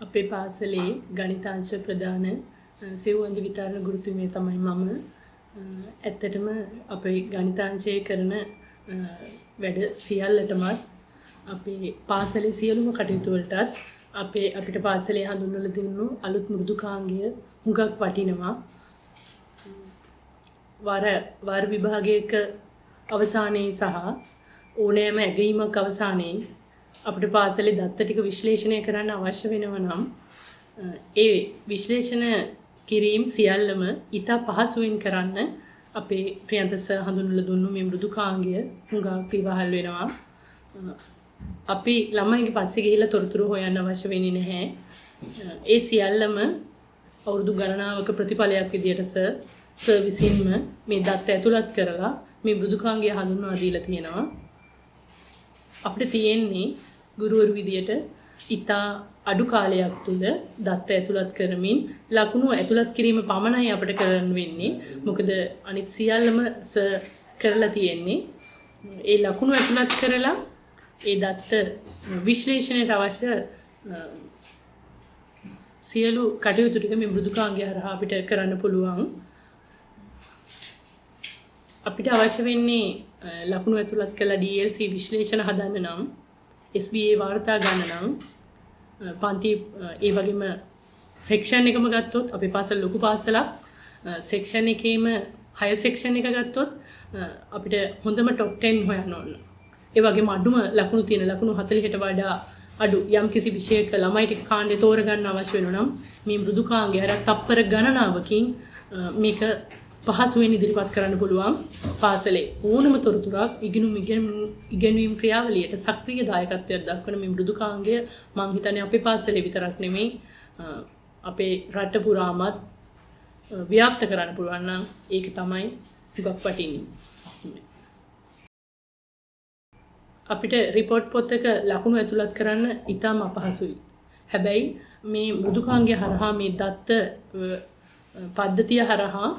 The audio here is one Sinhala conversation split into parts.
අපේ පාසලේ ගණිතාංශ ප්‍රදාන සෙව්වන්දි විතරණ ගුරුතුමිය තමයි මම. ඇත්තටම අපේ ගණිතාංශයේ කරන වැඩ සියල්ලටමත් අපේ පාසලේ සියලුම කටයුතු වලටත් අපිට පාසලේ හඳුන්වලා දුන්නු අලුත් මෘදුකාංගය හුඟක් වටිනවා. වාර විභාගයක අවසානයේ සහ ඕනෑම ඇගීමක් අවසානයේ අපිට පාසලේ දත්ත ටික විශ්ලේෂණය කරන්න අවශ්‍ය වෙනවා නම් ඒ විශ්ලේෂණ කිරීම සියල්ලම ඉතා පහසුවෙන් කරන්න අපේ ප්‍රියන්ත සර් හඳුන්වලා දුන්නු මේ මෘදුකාංගය හුඟක් ඉවහල් වෙනවා. අපි ළමයින්ගේ පස්සේ ගිහිල්ලා තොරතුරු හොයන්න අවශ්‍ය වෙන්නේ නැහැ. ඒ සියල්ලම අවුරුදු ගණනාවක ප්‍රතිඵලයක් විදියට සර් විසින්ම මේ දත්ත ඇතුළත් කරලා මේ මෘදුකාංගය හඳුන්වා දීලා තියෙනවා. අපිට තියෙන්නේ ගුරුවරු විදියට ඉතා අඩු කාලයක් තුල දත්ත ඇතුළත් කරමින් ලකුණු ඇතුළත් කිරීම පමණයි අපිට කරන්න වෙන්නේ. මොකද අනිත් සියල්ලම කරලා තියෙන්නේ. ඒ ලකුණු ඇතුළත් කරලා ඒ දත්ත විශ්ලේෂණයට අවශ්‍ය සියලු කටයුතු ටික මේ මෘදුකාංගය හරහා අපිට කරන්න පුළුවන්. අපිට අවශ්‍ය වෙන්නේ ලකුණු ඇතුළත් කළා DLC විශ්ලේෂණ හදන්න නම් SBA වාර්තා ගන්න නම් පන්ති ඒ වගේම සෙක්ෂන් එකම ගත්තොත් අපේ පාසල ලොකු පාසලක් සෙක්ෂන් එකේම 6 සෙක්ෂන් එක ගත්තොත් අපිට හොඳම টොප් 10 හොයන්න ඕන. ඒ වගේම අඩුම ලකුණු තියෙන ලකුණු 40කට වඩා අඩු යම් කිසි විෂයක ළමයි ටික කාණ්ඩේ තෝරගන්න අවශ්‍ය වෙනවා නම් මේ මෘදුකාංගය හරහා තප්පර ගණනාවකින් මේක පහසුවෙන් ඉදිරිපත් කරන්න පුළුවන්. පාසලේ ඕනම තොරතුරක් ඉගෙනීම් ක්‍රියාවලියට සක්‍රීය දායකත්වයක් දක්වන මේ මෘදුකාංගය මම හිතන්නේ අපේ පාසලේ විතරක් නෙමෙයි අපේ රට පුරාමත් ව්‍යාප්ත කරන්න පුළුවන් නම් ඒක තමයි හුඟක් වටින්නේ. අපිට රිපෝට් පොතක ලකුණු ඇතුළත් කරන්න ඉතාම අපහසුයි. හැබැයි මේ මෘදුකාංගය හරහා මේ දත්ත පද්ධතිය හරහා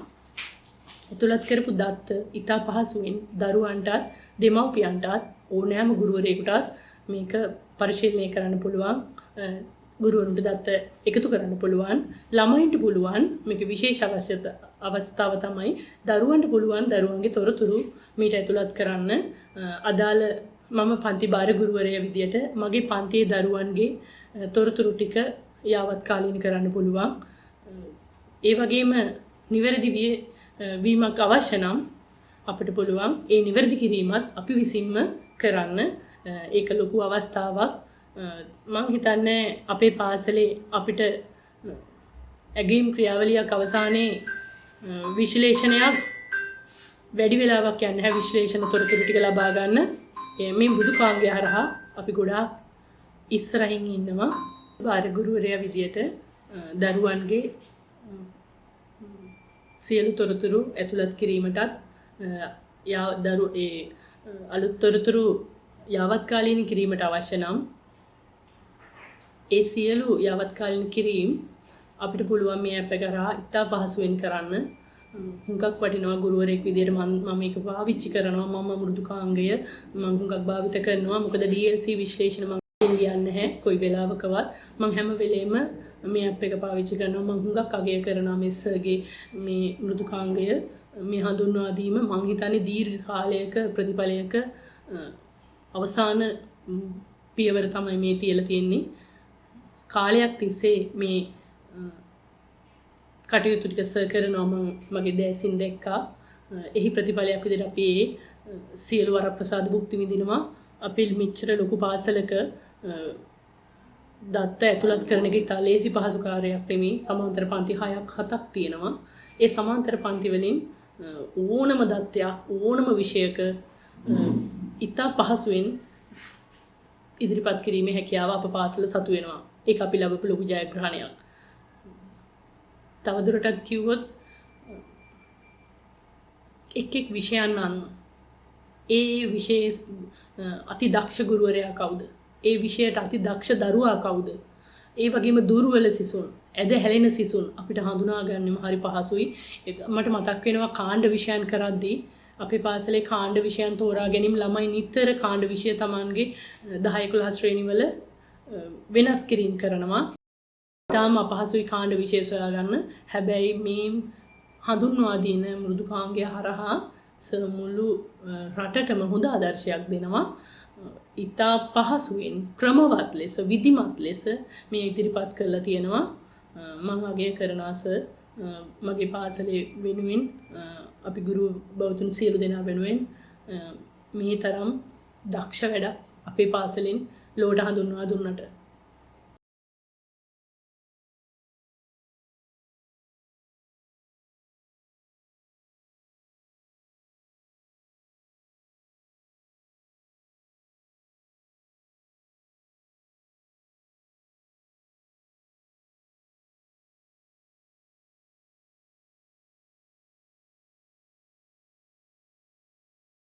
ඇතුළත් කරපු දත්ත ඉතා පහසුවෙන් දරුවන්ටත් දෙමව්පියන්ටත් ඕනෑම ගුරුවරයෙකුටත් මේක පරිශීලනය කරන්න පුළුවන්. ගුරුවරුන්ට දත්ත එකතු කරන්න පුළුවන්. ළමයින්ට පුළුවන් මේක විශේෂ අවස්ථාව තමයි දරුවන්ට පුළුවන් දරුවන්ගේ තොරතුරු මීට ඇතුළත් කරන්න. අදාළ මම පන්ති භාර ගුරුවරයා විදියට මගේ පන්තියේ දරුවන්ගේ තොරතුරු ටික යාවත් කාලීන කරන්න පුළුවන්. ඒ වගේම නිවැරදි වීමක් අවශ්‍ය නම් අපිට පුළුවන් ඒ නිවැරදි කිරීමත් අපි විසින්ම කරන්න. ඒක ලොකු අවස්ථාවක්. මම හිතන්නේ අපේ පාසලේ අපිට ඇගීම් ක්‍රියාවලියක් අවසානයේ විශ්ලේෂණයක් වැඩි වෙලාවක් යන්නේ නැහැ විශ්ලේෂණ තොරතුරු ටික ලබා ගන්න. මේ මෘදුකාංගය හරහා අපි ගොඩාක් ඉස්සරහින් ඉන්නවා. භාර ගුරුවරයා විදියට දරුවන්ගේ සියලු තොරතුරු ඇතුළත් කිරීමටත් අලුත් තොරතුරු යාවත්කාලීන කිරීමට අවශ්‍ය නම් ඒ සියලු යාවත්කාලීන කිරීම අපිට පුළුවන් මේ ඇප් එක කරා ඉතා පහසුවෙන් කරන්න. හුඟක් වටිනවා ගුරුවරයෙක් විදියට මම මේක පාවිච්චි කරනවා. මම මෘදුකාංගය මම හුඟක් භාවිත කරනවා. මොකද DLC විශ්ලේෂණ මම කියන්නේ නැහැ කොයි වෙලාවකවත්. මම හැම වෙලේම මේ ඇප් එක පාවිච්චි කරනවා. මම හුඟක් අගය කරනවා මේ සර්ගේ මේ මෘදුකාංගය මේ හඳුන්වා දීම. මම හිතන්නේ දීර්ඝ කාලයක ප්‍රතිඵලයක අවසාන පියවර තමයි මේ තියලා තියෙන්නේ. කාලයක් තිස්සේ මේ කටයුතු ටික සර් කරනවා මම මගේ දැසින් දැක්කා. එහි ප්‍රතිඵලයක් විදිහට අපි සියලු වරප්‍රසාද භුක්ති විඳිනවා. අපි මෙච්චර ලොකු පාසලක දත්ත ඇතුළත් කරන එක ඉතා ලේසි පහසු කාර්යයක් නෙමෙයි. සමාන්තර පන්ති 6ක් 7ක් තියෙනවා. ඒ සමාන්තර පන්ති වලින් ඕනම දත්තයක් ඕනම විෂයක ඉතා පහසුවෙන් ඉදිරිපත් කිරීමේ හැකියාව අප පාසල සතු වෙනවා. ඒක අපි ලැබපු ලොකු ජයග්‍රහණයක්. තවදුරටත් කිව්වොත් එක් විෂයන් අනුව ඒ විෂයේ අති දක්ෂ ගුරුවරයා කවුද? ඒ විෂයට අති දක්ෂ දරුවා කවුද? ඒ වගේම දුර්වල සිසුන්, ඇද හැලෙන සිසුන් අපිට හඳුනා ගැනීම හරි පහසුයි. මට මතක් වෙනවා කාණ්ඩ විෂයන් කරද්දී අපේ පාසලේ කාණ්ඩ විෂයන් තෝරා ගැනීම ළමයි නිතර කාණ්ඩ විෂය Tamanගේ 10 11 ශ්‍රේණිවල වෙනස් කිරීම කරනවා. ඉතාම අපහසුයි කාණ්ඩ විශේෂ හොයාගන්න. හැබැයි මේ හඳුන්වා දින මෘදුකාංගය හරහා මුළු රටටම හොඳ ආදර්ශයක් දෙනවා. ඉතා පහසුවෙන් ක්‍රමවත් ලෙස විධිමත් ලෙස මේ ඉදිරිපත් කරලා තියෙනවා. මම අගය කරනවා සර්. මගේ පාසලේ වෙනුවෙන් අපි ගුරු බෞතුන් සියලු දෙනා වෙනුවෙන් මේ තරම් දක්ෂ වැඩක් අපේ පාසලෙන් ලෝට හඳුන්වා දුන්නට